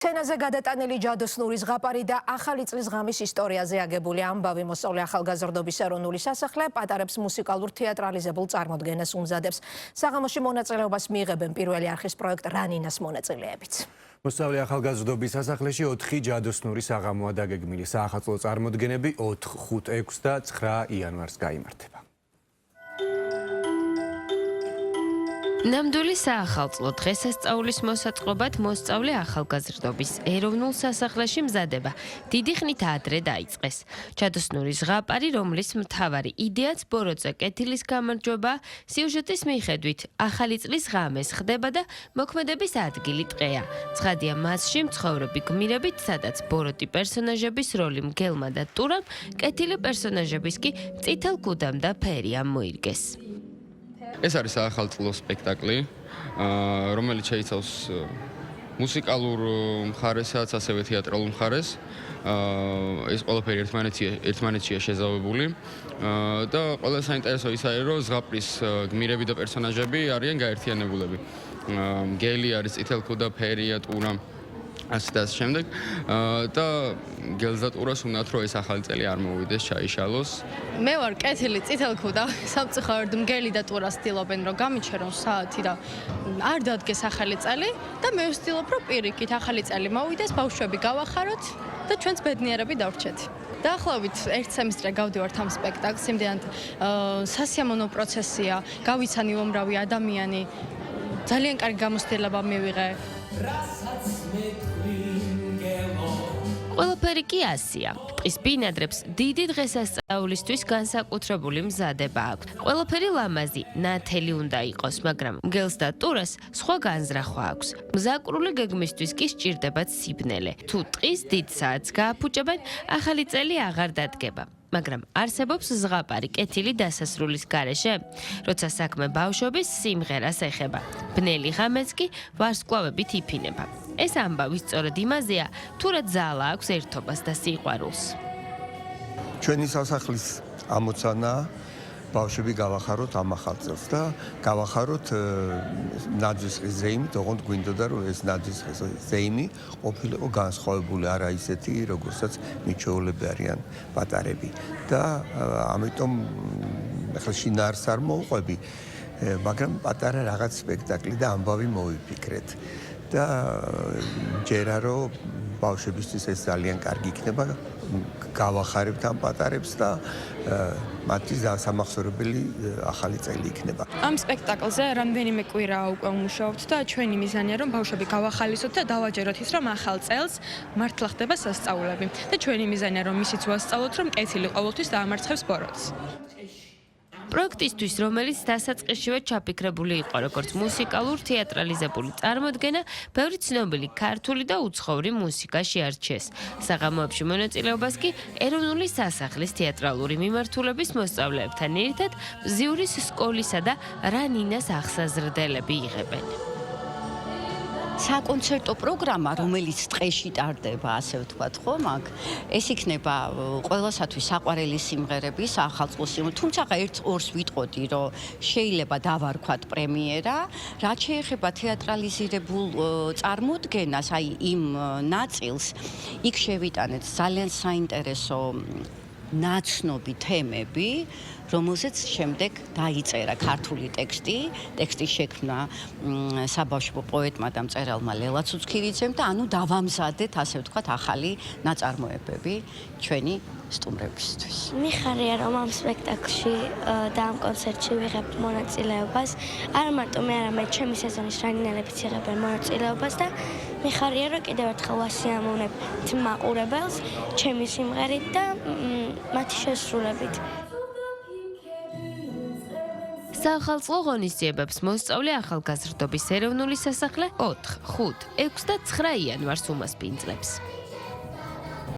სცენაზე გადატანილი ჯადოსნური ზღაპარი და ახალი წლის ღამის ისტორიაზე აგებული ამბავი მოსწავლე ახალგაზრდობის ეროვნული სასახლე პატარებს მუსიკალურ თეატრალიზებულ წარმოდგენას უმზადებს. საღამოში მონაწილეობას მიიღებენ პირველი არხის პროექტ რანინას მონაწილეებიც. მოსწავლე ახალგაზრდობის სასახლეში 4 ჯადოსნური საღამოა დაგეგმილი. საახალწლო წარმოდგენები 4, 5, 6 და 9 იანვარს გაიმართება. ნამდვილი საახალწლო დღესასწაულის მოსაწყობად მოსწავლე ახალგაზრდობის ეროვნულ სასახლეში მზადება დიდი ხნით ადრე დაიწყეს. ჯადოსნური ზღაპარი, რომლის მთავარი იდეაც ბოროტზე კეთილის გამარჯვება, სიუჟეტის მიხედვით ახალი წლის ღამეს ხდება და მოქმედების ადგილი ტყეა. ცხადია მასში მცხოვრები გმირებით, სადაც ბოროტი პერსონაჟების როლი მგელმა და ტურამ, კეთილი პერსონაჟების კი წითელ ქუდამ და ფერია მოირგეს. ეს არის საახალწლო სპექტაკლი, რომელიც შეიცავს მუსიკალურ მხარესაც, ასევე თეატრალურ მხარეს. ეს ყველაფერი ერთმანეთშია შეზავებული და ყველა საინტერესო ისაა, რომ ზღაპრის გმირები და პერსონაჟები არიან გაერთიანებულები. მგელი არის წითელ ქუდა, ფერია, ტურა ასე და ასე შემდეგ და გელზა ტურას უნდათ რომ ეს ახალი წელი არ მოვიდეს, ჩაიშალოს. მე ვარ კეთილი წითელ ქუდა, სამწუხაროდ მგელი და ტურა ცდილობენ რომ გამიჩერონ საათი და არ დადგეს ახალი წელი და მე ვცდილობ რომ პირიქით ახალი წელი მოვიდეს, ბავშვები გავახაროთ და ჩვენც ბედნიერები დავრჩეთ. დაახლოებით 1 სემესტრე გავდივართ ამ სპექტაკლს, იმდენად სასიამოვნო პროცესია, გავიცანი უამრავი ადამიანი, ძალიან კარგი გამოცდილება მივიღე. ყველაფერი კი ასია. ტყის ბინადრებს დიდი დღესასწაულისთვის განსაკუთრებული მზადება აქვს. ყველაფერი ლამაზი, ნათელი უნდა იყოს, მაგრამ მგელს და ტურას სხვა განზრახვა აქვს. მზაკრული გეგმისთვის კი სჭირდებათ სიბნელე. თუ ტყის დიდ საათს გააფუჭებენ, ახალი წელი აღარ დადგება. მაგრამ არსებობს ზღაპარი კეთილი დასასრულის გარეშე, როცა საქმე ბავშვობის სიმღერას ეხება. ბნელი ღამეს კი ვარსკვლავებით იფინება. ეს ამბავი სწორედ იმაზეა, თუ რა ძალა აქვს ერთობას და სიყვარულს. ჩვენი სასახლის ამოცანაა ბავშვები გავახაროთ ამ ახალ წელს და გავახაროთ ნაძვისხის ზეიმით, ოღონდ გვინდოდა რომ ეს ნაძვისხის ზეიმი ყოფილიყო განსხვავებული, არა ისეთი, როგორცაც მიჩვეულები არიან პატარები. და ამიტომ ახლა შინაარსს არ მოვყვები, მაგრამ პატარა რაღაც სპექტაკლი და ამბავი მოვიფიქრეთ. და ჯერა რომ ბავშვებისთვის ეს ძალიან კარგი იქნება, გავახარებთ ამ პატარებს და მათთვის სამახსოვრებელი ახალი წელი იქნება. ამ სპექტაკლზე რამდენიმე კვირაა უკვე ვმუშაობთ და ჩვენი მიზანია რომ ბავშვები გავახალისოთ და დავაჯეროთ ის რომ ახალ წელს მართლა ხდება სასწაულები და ჩვენი მიზანია რომ ისიც ვასწავლოთ რომ კეთილი ყოველთვის დაამარცხებს ბოროტს. პროექტისთვის, რომელიც დასაწყისშივე ჩაფიქრებული იყო როგორც მუსიკალურ თეატრალიზებული წარმოდგენა, ბევრი ცნობილი ქართული და უცხოური მუსიკა შეარჩიეს. საღამოებში მონაწილეობას კი ეროვნული სასახლის თეატრალური მიმართულების მოსწავლეებთან ერთად მზიურის სკოლისა და რანინას ახსაზრდელები იღებენ. საკონცერტო პროგრამა, რომელიც ტყეში ტარდება, ასე ვთქვათ, ხომ, ეს იქნება ყველასათვის საყვარელი სიმღერები, საახალწლო სიმღერები, თუმცა ერთ-ორს ვიტყოდი, რომ შეიძლება დავარქვათ პრემიერა, რაც შეეხება თეატრალიზირებულ წარმოდგენას, აი იმ ნაწილს, იქ შევიტანეთ ძალიან საინტერესო ნაცნობი თემები, რომელზეც შემდეგ დაიწერა ქართული ტექსტი შექმნა საბავშვო პოეტმა და მწერალმა ლელა ცუცქირიძემ და ანუ დავამზადეთ, ასე ვთქვათ, ახალი ნაწარმოებები ჩვენი სტუმრებისთვის. მიხარია რომ ამ სპექტაკლში და ამ კონცერტში ვიღებ მონაწილეობას. არა მარტო მე, არამედ ჩემი სეზონის რანინელებიც იღებენ მონაწილეობას და მიხარია რომ კიდევ ერთხელ ვასიამოვნებ მაყურებელს ჩემი სიმღერით და მათი შესრულებით. საახალწლო ღონისძიებებს მოსწავლე ახალგაზრდობის ეროვნული სასახლე 4, 5, 6 და 9 იანვარს უმასპინძლებს.